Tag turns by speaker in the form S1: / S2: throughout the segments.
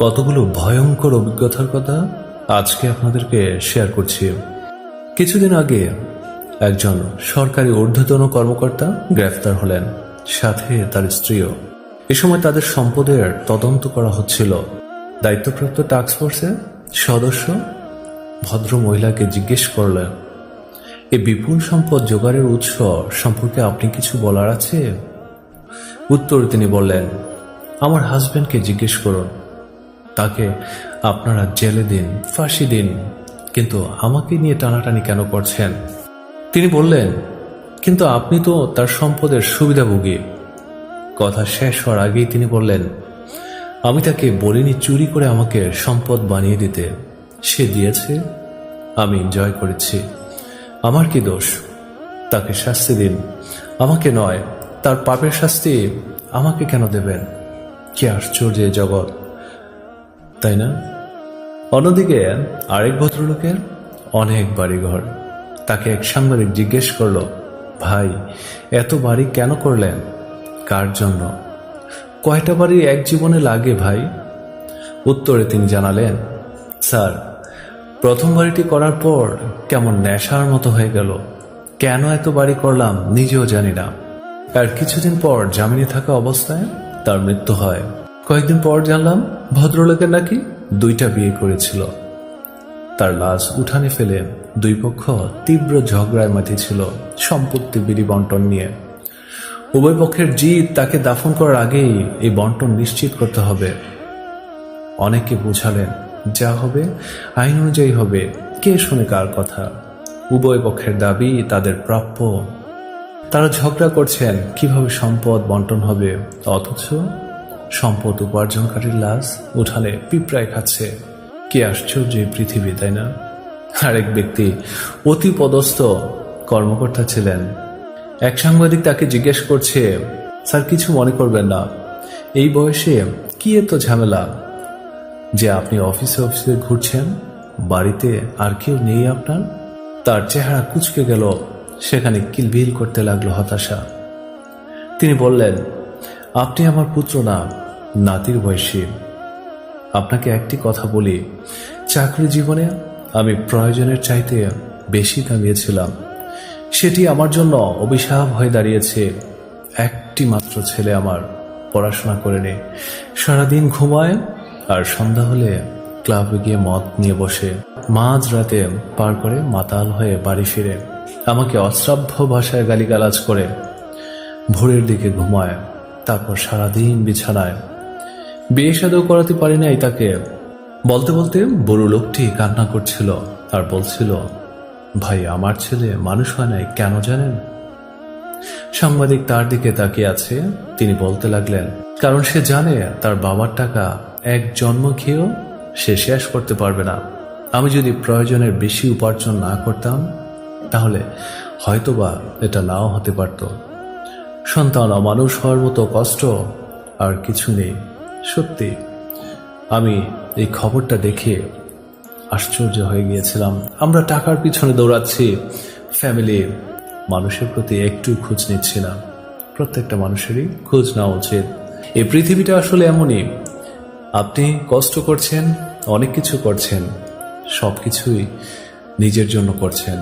S1: কতগুলো ভয়ঙ্কর অভিজ্ঞতার কথা আজকে আপনাদেরকে শেয়ার করছি। কিছুদিন আগে একজন সরকারি ঊর্ধ্বতন কর্মকর্তা গ্রেফতার হলেন, সাথে তার স্ত্রীও। এ সময় তাদের সম্পদের তদন্ত করা হচ্ছিল। দায়িত্বপ্রাপ্ত টাস্কফোর্সের সদস্য ভদ্র মহিলাকে জিজ্ঞেস করলেন, এই বিপুল সম্পদ জোগাড়ের উৎস সম্পর্কে আপনি কিছু বলার আছে? উত্তরে তিনি বললেন, আমার হাজব্যান্ডকে জিজ্ঞেস করুন, তাকে আপনারা জেলে দিন, ফাঁসি দিন, কিন্তু আমাকে নিয়ে টানাটানি কেন করছেন? তিনি বললেন, কিন্তু আপনি তো তার সম্পদের সুবিধাভোগী। কথা শেষ হওয়ার আগেই তিনি বললেন, আমি তাকে বলিনি চুরি করে আমাকে সম্পদ বানিয়ে দিতে, সে দিয়েছে, আমি এনজয় করেছি, আমার কি দোষ? তাকে শাস্তি দিন, আমাকে নয়। তার পাপের শাস্তি আমাকে কেন দেবেন? কি আশ্চর্য এই জগৎ, তাই না? অন্যদিকে আরেক ভদ্রলোকের অনেক বাড়িঘর। তাকে এক সাংবাদিক জিজ্ঞেস করল, ভাই এত বাড়ি কেন করলেন, কার জন্য? কয়টা বাড়ি এক জীবনে লাগে ভাই? উত্তরে তিনি জানালেন, স্যার, প্রথম বাড়িটি করার পর কেমন নেশার মতো হয়ে গেল। কেন এত বাড়ি করলাম নিজেও জানি না। আর কিছুদিন পর জামিনে থাকা অবস্থায় তার মৃত্যু হয়। কয়েকদিন পর জানলাম ভদ্রলোকের নাকি 2টা বিয়ে করেছিল। তার লাশ উঠানে ফেলে দুই পক্ষ তীব্র ঝগড়ায় মাতিছিল সম্পত্তি বিলি বন্টন নিয়ে। উভয় পক্ষের জিদ তাকে দাফন করার আগেই এই বন্টন নিশ্চিত করতে হবে। অনেকে বুঝালেন, যা হবে আইন অনুযায়ী হবে, কে শুনে কার কথা? উভয় পক্ষের দাবি তাদের প্রাপ্য। তারা ঝগড়া করছেন কিভাবে সম্পদ বন্টন হবে, অথচ সম্পদ উপার্জনকারীর লাশ উঠানে পিঁপড়ায় খাচ্ছে। কি আশ্চর্য এই পৃথিবী, তাই না? আরেক ব্যক্তি অতি পদস্থ কর্মকর্তা ছিলেন। এক সাংবাদিক তাকে জিজ্ঞেস করছে, স্যার কিছু মনে করবেন না, এই বয়সে কি এত ঝামেলা যে আপনি অফিসে অফিসে ঘুরছেন, বাড়িতে আর কেউ নেই আপনার? তার চেহারা কুঁচকে গেল, সেখানে কিলবিল করতে লাগলো হতাশা। তিনি বললেন, আপনি আমার পুত্র না, নাতির বয়সী। আপনাকে একটি কথা বলি, চাকরি জীবনে আমি প্রয়োজনের চাইতে বেশি কামিয়েছিলাম। সেটি আমার জন্য অভিশাপ হয়ে দাঁড়িয়েছে। একটি মাত্র ছেলে আমার, পড়াশোনা করে নেই, সারাদিন ঘুমায়, আর সন্ধ্যা হলে ক্লাবে গিয়ে মদ নিয়ে বসে, মাঝ রাতে পার করে মাতাল হয়ে বাড়ি ফিরে আমাকে অশ্রাব্য ভাষায় গালিগালাজ করে ভোরের দিকে ঘুমায়, তারপর সারাদিন বিছানায়। বিয়ে শাদীও করাতে পারি নাই তাকে। বলতে বলতে বুড়ো লোকটি কান্না করছিল আর বলছিল, ভাই আমার ছেলে মানুষ হয় নাই কেন জানেন? সাংবাদিক তার দিকে তাকিয়ে আছে। তিনি বলতে লাগলেন, কারণ সে জানে তার বাবার টাকা এক জন্ম খেয়েও সে শেষ করতে পারবে না। আমি যদি প্রয়োজনের বেশি উপার্জন না করতাম, তাহলে হয়তোবা এটা নাও হতে পারত। সন্তান অমানুষ হওয়ার মতো কষ্ট আর কিছু নেই। সত্যি আমি এই খবরটা দেখে আশ্চর্য হয়ে গিয়েছিলাম। আমরা টাকার পিছনে দৌড়াচ্ছি, ফ্যামিলি মানুষের প্রতি একটু খোঁজ নিচ্ছি না। প্রত্যেকটা মানুষেরই খোঁজ নেওয়া উচিত। এই পৃথিবীটা আসলে এমনই, আপনি কষ্ট করছেন, অনেক কিছু করছেন, সব কিছুই নিজের জন্য করছেন,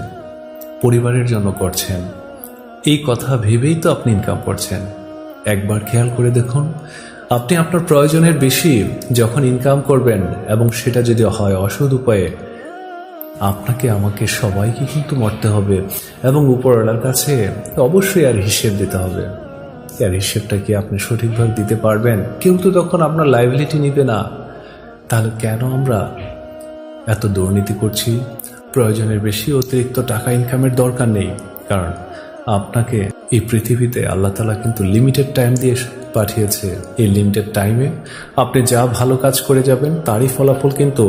S1: পরিবারের জন্য করছেন। এই কথা ভেবেই তো আপনি ইনকাম করছেন। একবার খেয়াল করে দেখুন, আপনি আপনার প্রয়োজনের বেশি যখন ইনকাম করবেন, এবং সেটা যদি হয় অসৎ উপায়ে, আপনাকে আমাকে সবাইকে কিন্তু মরতে হবে, এবং উপরওয়ালার কাছে অবশ্যই আর হিসেব দিতে হবে। আর হিসেবটা কি আপনি সঠিকভাবে দিতে পারবেন? কেউ তো তখন আপনার লাইবিলিটি নিবে না। তাহলে কেন আমরা এত দুর্নীতি করছি? প্রয়োজনের বেশি অতিরিক্ত টাকা ইনকামের দরকার নেই, কারণ আপনাকে এই পৃথিবীতে আল্লাহ তাআলা কিন্তু লিমিটেড টাইম দিয়ে পাঠিয়েছে। এই লিমিটেড টাইমে আপনি যা ভালো কাজ করে যাবেন, তারই ফলাফল কিন্তু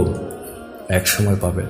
S1: এক সময় পাবেন।